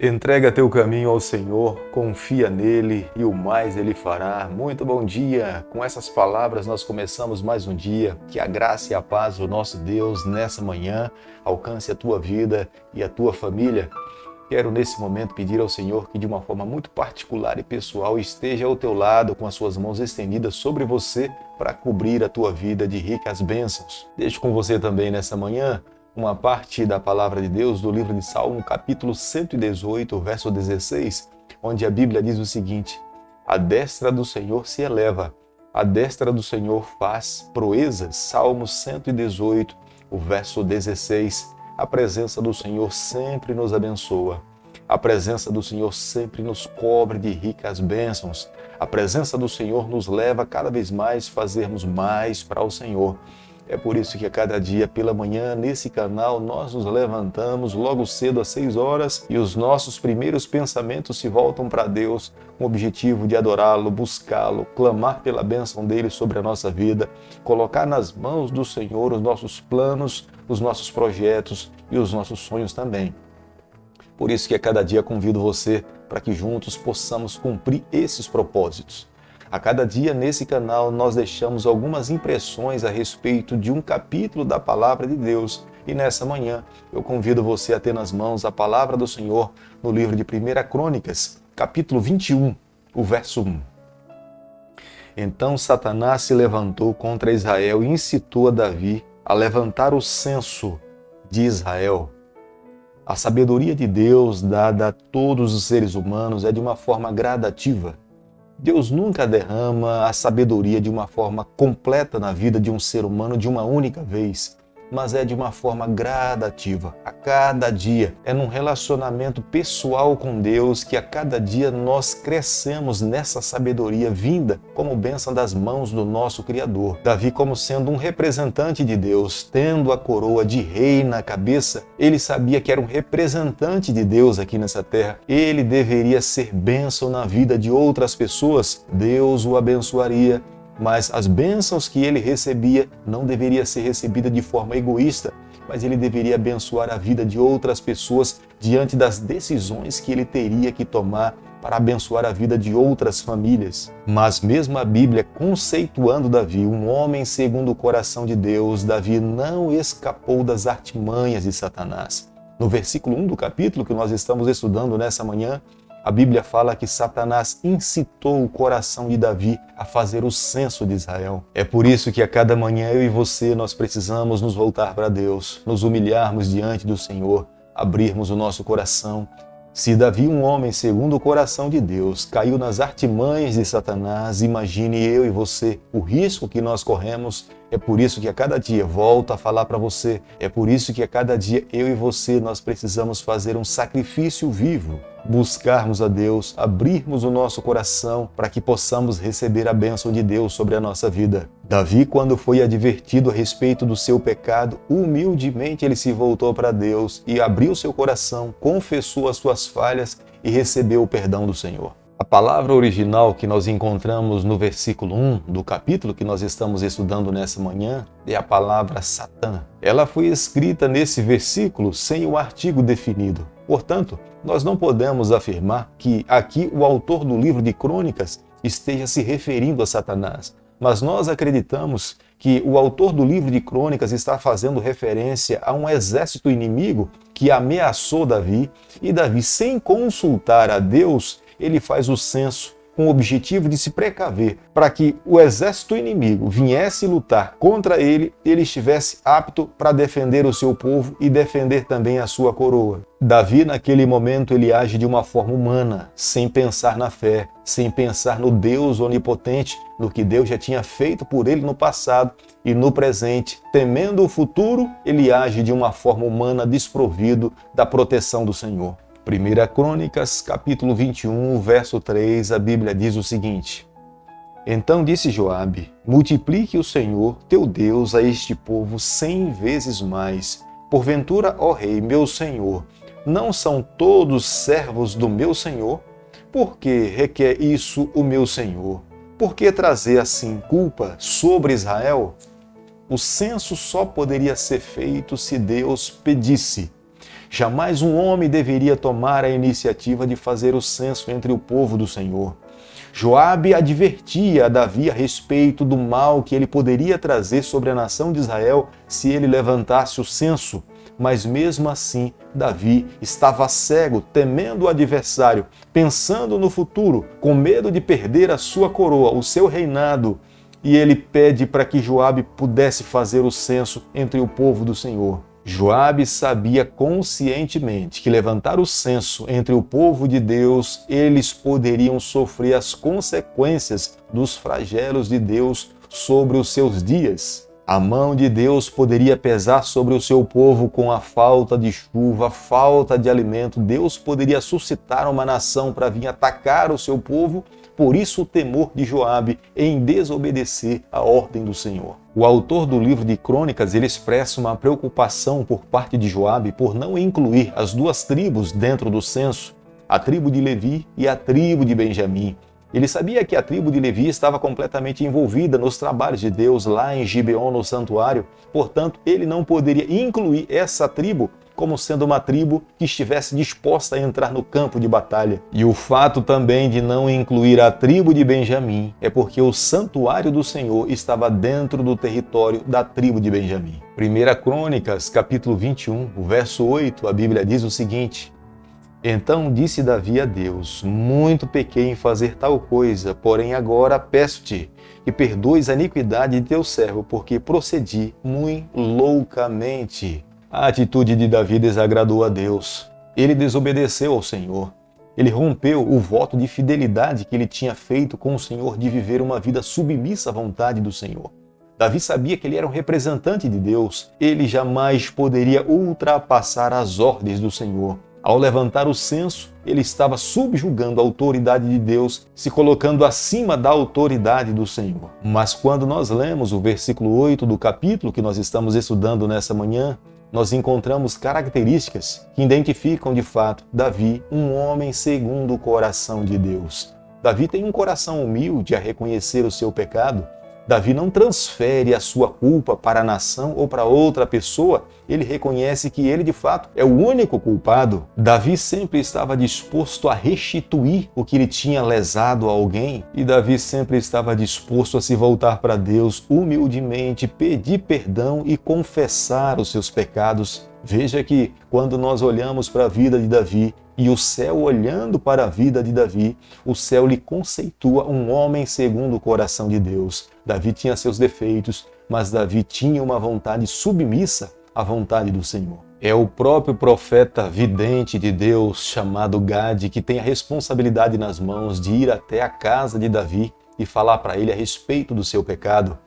Entrega teu caminho ao Senhor, confia nele e o mais ele fará. Muito bom dia! Com essas palavras nós começamos mais um dia. Que a graça e a paz do nosso Deus nessa manhã alcance a tua vida e a tua família. Quero nesse momento pedir ao Senhor que de uma forma muito particular e pessoal esteja ao teu lado com as suas mãos estendidas sobre você para cobrir a tua vida de ricas bênçãos. Deixo com você também nessa manhã uma parte da palavra de Deus do livro de Salmo, capítulo 118, verso 16, onde a Bíblia diz o seguinte: a destra do Senhor se eleva, a destra do Senhor faz proezas. Salmo 118, o verso 16. A presença do Senhor sempre nos abençoa. A presença do Senhor sempre nos cobre de ricas bênçãos. A presença do Senhor nos leva cada vez mais a fazermos mais para o Senhor. É por isso que a cada dia pela manhã, nesse canal, nós nos levantamos logo cedo às 6 horas e os nossos primeiros pensamentos se voltam para Deus com o objetivo de adorá-lo, buscá-lo, clamar pela bênção dele sobre a nossa vida, colocar nas mãos do Senhor os nossos planos, os nossos projetos e os nossos sonhos também. Por isso que a cada dia convido você para que juntos possamos cumprir esses propósitos. A cada dia nesse canal nós deixamos algumas impressões a respeito de um capítulo da Palavra de Deus. E nessa manhã eu convido você a ter nas mãos a Palavra do Senhor no livro de 1 Crônicas, capítulo 21, o verso 1. Então Satanás se levantou contra Israel e incitou a Davi a levantar o censo de Israel. A sabedoria de Deus dada a todos os seres humanos é de uma forma gradativa. Deus nunca derrama a sabedoria de uma forma completa na vida de um ser humano de uma única vez, mas é de uma forma gradativa, a cada dia. É num relacionamento pessoal com Deus que a cada dia nós crescemos nessa sabedoria vinda como bênção das mãos do nosso Criador. Davi, como sendo um representante de Deus, tendo a coroa de rei na cabeça, ele sabia que era um representante de Deus aqui nessa terra. Ele deveria ser bênção na vida de outras pessoas. Deus o abençoaria. Mas as bênçãos que ele recebia não deveria ser recebida de forma egoísta, mas ele deveria abençoar a vida de outras pessoas diante das decisões que ele teria que tomar para abençoar a vida de outras famílias. Mas mesmo a Bíblia conceituando Davi, um homem segundo o coração de Deus, Davi não escapou das artimanhas de Satanás. No versículo 1 do capítulo que nós estamos estudando nessa manhã, a Bíblia fala que Satanás incitou o coração de Davi a fazer o censo de Israel. É por isso que a cada manhã eu e você nós precisamos nos voltar para Deus, nos humilharmos diante do Senhor, abrirmos o nosso coração. Se Davi, um homem segundo o coração de Deus, caiu nas artimanhas de Satanás, imagine eu e você o risco que nós corremos. É por isso que a cada dia, volto a falar para você, é por isso que a cada dia eu e você nós precisamos fazer um sacrifício vivo, buscarmos a Deus, abrirmos o nosso coração para que possamos receber a bênção de Deus sobre a nossa vida. Davi, quando foi advertido a respeito do seu pecado, humildemente ele se voltou para Deus e abriu seu coração, confessou as suas falhas e recebeu o perdão do Senhor. A palavra original que nós encontramos no versículo 1 do capítulo que nós estamos estudando nessa manhã é a palavra Satã. Ela foi escrita nesse versículo sem o artigo definido. Portanto, nós não podemos afirmar que aqui o autor do livro de Crônicas esteja se referindo a Satanás, mas nós acreditamos que o autor do livro de Crônicas está fazendo referência a um exército inimigo que ameaçou Davi, e Davi, sem consultar a Deus, ele faz o censo com o objetivo de se precaver para que o exército inimigo viesse lutar contra ele, ele estivesse apto para defender o seu povo e defender também a sua coroa. Davi, naquele momento, ele age de uma forma humana, sem pensar na fé, sem pensar no Deus onipotente, no que Deus já tinha feito por ele no passado e no presente. Temendo o futuro, ele age de uma forma humana, desprovido da proteção do Senhor. 1 Crônicas, capítulo 21, verso 3, a Bíblia diz o seguinte: Então disse Joabe: multiplique o Senhor, teu Deus, a este povo 100 vezes mais. Porventura, ó rei, meu senhor, não são todos servos do meu senhor? Por que requer isso o meu senhor? Por que trazer assim culpa sobre Israel? O censo só poderia ser feito se Deus pedisse. Jamais um homem deveria tomar a iniciativa de fazer o censo entre o povo do Senhor. Joabe advertia a Davi a respeito do mal que ele poderia trazer sobre a nação de Israel se ele levantasse o censo. Mas mesmo assim, Davi estava cego, temendo o adversário, pensando no futuro, com medo de perder a sua coroa, o seu reinado. E ele pede para que Joabe pudesse fazer o censo entre o povo do Senhor. Joabe sabia conscientemente que levantar o censo entre o povo de Deus, eles poderiam sofrer as consequências dos flagelos de Deus sobre os seus dias. A mão de Deus poderia pesar sobre o seu povo com a falta de chuva, a falta de alimento. Deus poderia suscitar uma nação para vir atacar o seu povo. Por isso o temor de Joabe em desobedecer a ordem do Senhor. O autor do livro de Crônicas, ele expressa uma preocupação por parte de Joabe por não incluir as duas tribos dentro do censo, a tribo de Levi e a tribo de Benjamim. Ele sabia que a tribo de Levi estava completamente envolvida nos trabalhos de Deus lá em Gibeon, no santuário. Portanto, ele não poderia incluir essa tribo como sendo uma tribo que estivesse disposta a entrar no campo de batalha. E o fato também de não incluir a tribo de Benjamim é porque o santuário do Senhor estava dentro do território da tribo de Benjamim. 1 Crônicas, capítulo 21, o verso 8, a Bíblia diz o seguinte: Então disse Davi a Deus: Muito pequei em fazer tal coisa, porém agora peço-te que perdoes a iniquidade de teu servo, porque procedi muito loucamente. A atitude de Davi desagradou a Deus. Ele desobedeceu ao Senhor. Ele rompeu o voto de fidelidade que ele tinha feito com o Senhor de viver uma vida submissa à vontade do Senhor. Davi sabia que ele era um representante de Deus. Ele jamais poderia ultrapassar as ordens do Senhor. Ao levantar o censo, ele estava subjugando a autoridade de Deus, se colocando acima da autoridade do Senhor. Mas quando nós lemos o versículo 8 do capítulo que nós estamos estudando nessa manhã, nós encontramos características que identificam de fato Davi, um homem segundo o coração de Deus. Davi tem um coração humilde a reconhecer o seu pecado. Davi não transfere a sua culpa para a nação ou para outra pessoa. Ele reconhece que ele, de fato, é o único culpado. Davi sempre estava disposto a restituir o que ele tinha lesado a alguém. E Davi sempre estava disposto a se voltar para Deus humildemente, pedir perdão e confessar os seus pecados. Veja que quando nós olhamos para a vida de Davi, e o céu olhando para a vida de Davi, o céu lhe conceitua um homem segundo o coração de Deus. Davi tinha seus defeitos, mas Davi tinha uma vontade submissa à vontade do Senhor. É o próprio profeta vidente de Deus, chamado Gade, que tem a responsabilidade nas mãos de ir até a casa de Davi e falar para ele a respeito do seu pecado.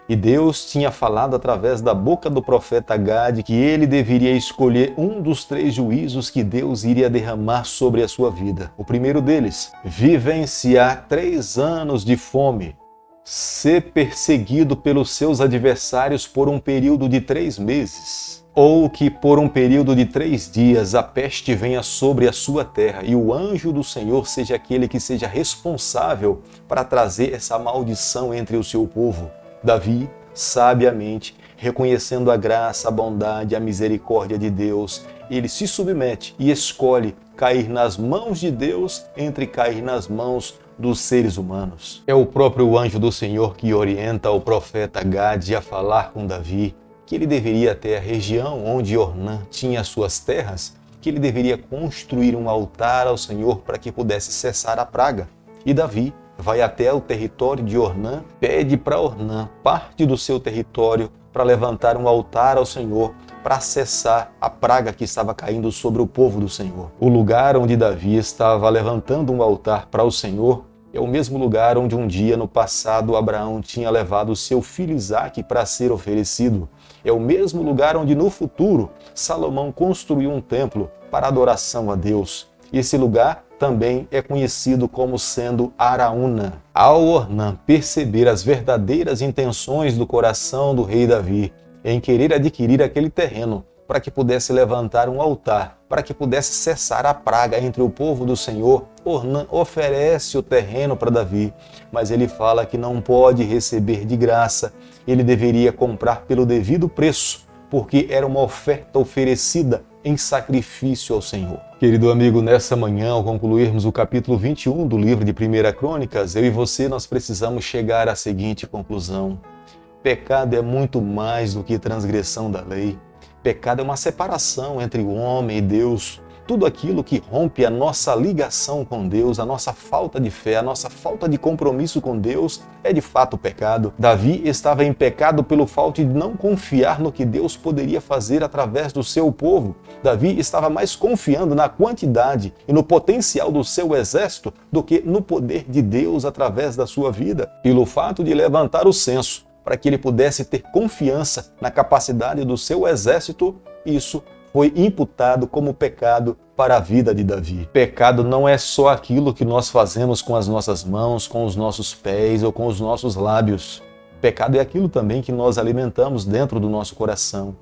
E Deus tinha falado através da boca do profeta Gade que ele deveria escolher um dos 3 juízos que Deus iria derramar sobre a sua vida. O primeiro deles, vivenciar 3 anos de fome, ser perseguido pelos seus adversários por um período de 3 meses, ou que por um período de 3 dias a peste venha sobre a sua terra e o anjo do Senhor seja aquele que seja responsável para trazer essa maldição entre o seu povo. Davi, sabiamente, reconhecendo a graça, a bondade, a misericórdia de Deus, ele se submete e escolhe cair nas mãos de Deus entre cair nas mãos dos seres humanos. É o próprio anjo do Senhor que orienta o profeta Gade a falar com Davi que ele deveria ter a região onde Ornã tinha suas terras, que ele deveria construir um altar ao Senhor para que pudesse cessar a praga. E Davi vai até o território de Ornã, pede para Ornã parte do seu território para levantar um altar ao Senhor para cessar a praga que estava caindo sobre o povo do Senhor. O lugar onde Davi estava levantando um altar para o Senhor é o mesmo lugar onde um dia no passado Abraão tinha levado o seu filho Isaque para ser oferecido. É o mesmo lugar onde no futuro Salomão construiu um templo para adoração a Deus. E esse lugar também é conhecido como sendo Araúna. Ao Ornã perceber as verdadeiras intenções do coração do rei Davi em querer adquirir aquele terreno para que pudesse levantar um altar, para que pudesse cessar a praga entre o povo do Senhor, Ornã oferece o terreno para Davi, mas ele fala que não pode receber de graça, ele deveria comprar pelo devido preço. porque era uma oferta oferecida em sacrifício ao Senhor. Querido amigo, nessa manhã, ao concluirmos o capítulo 21 do livro de 1 Crônicas, eu e você, nós precisamos chegar à seguinte conclusão: pecado é muito mais do que transgressão da lei. Pecado é uma separação entre o homem e Deus. Tudo aquilo que rompe a nossa ligação com Deus, a nossa falta de fé, a nossa falta de compromisso com Deus, é de fato pecado. Davi estava em pecado pelo fato de não confiar no que Deus poderia fazer através do seu povo. Davi estava mais confiando na quantidade e no potencial do seu exército do que no poder de Deus através da sua vida. Pelo fato de levantar o censo para que ele pudesse ter confiança na capacidade do seu exército, isso foi imputado como pecado para a vida de Davi. Pecado não é só aquilo que nós fazemos com as nossas mãos, com os nossos pés ou com os nossos lábios. Pecado é aquilo também que nós alimentamos dentro do nosso coração.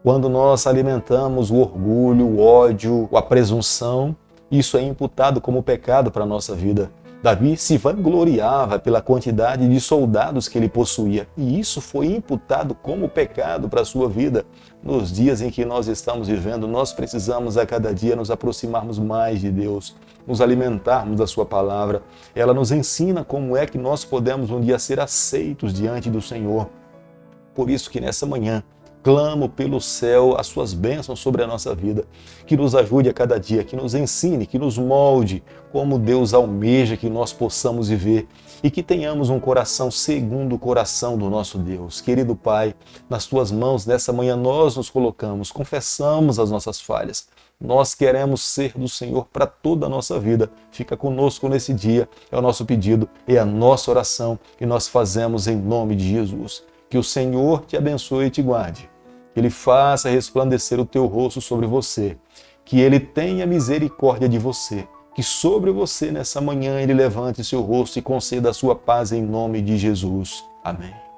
Quando nós alimentamos o orgulho, o ódio, a presunção, isso é imputado como pecado para a nossa vida. Davi se vangloriava pela quantidade de soldados que ele possuía, e isso foi imputado como pecado para a sua vida. Nos dias em que nós estamos vivendo, nós precisamos a cada dia nos aproximarmos mais de Deus, nos alimentarmos da sua palavra. Ela nos ensina como é que nós podemos um dia ser aceitos diante do Senhor. Por isso que nessa manhã, clamo pelo céu as suas bênçãos sobre a nossa vida, que nos ajude a cada dia, que nos ensine, que nos molde como Deus almeja que nós possamos viver e que tenhamos um coração segundo o coração do nosso Deus. Querido Pai, nas tuas mãos nessa manhã nós nos colocamos, confessamos as nossas falhas. Nós queremos ser do Senhor para toda a nossa vida. Fica conosco nesse dia, é o nosso pedido, é a nossa oração que nós fazemos em nome de Jesus. Que o Senhor te abençoe e te guarde. Que Ele faça resplandecer o teu rosto sobre você. Que Ele tenha misericórdia de você. Que sobre você nessa manhã Ele levante seu rosto e conceda a sua paz em nome de Jesus. Amém.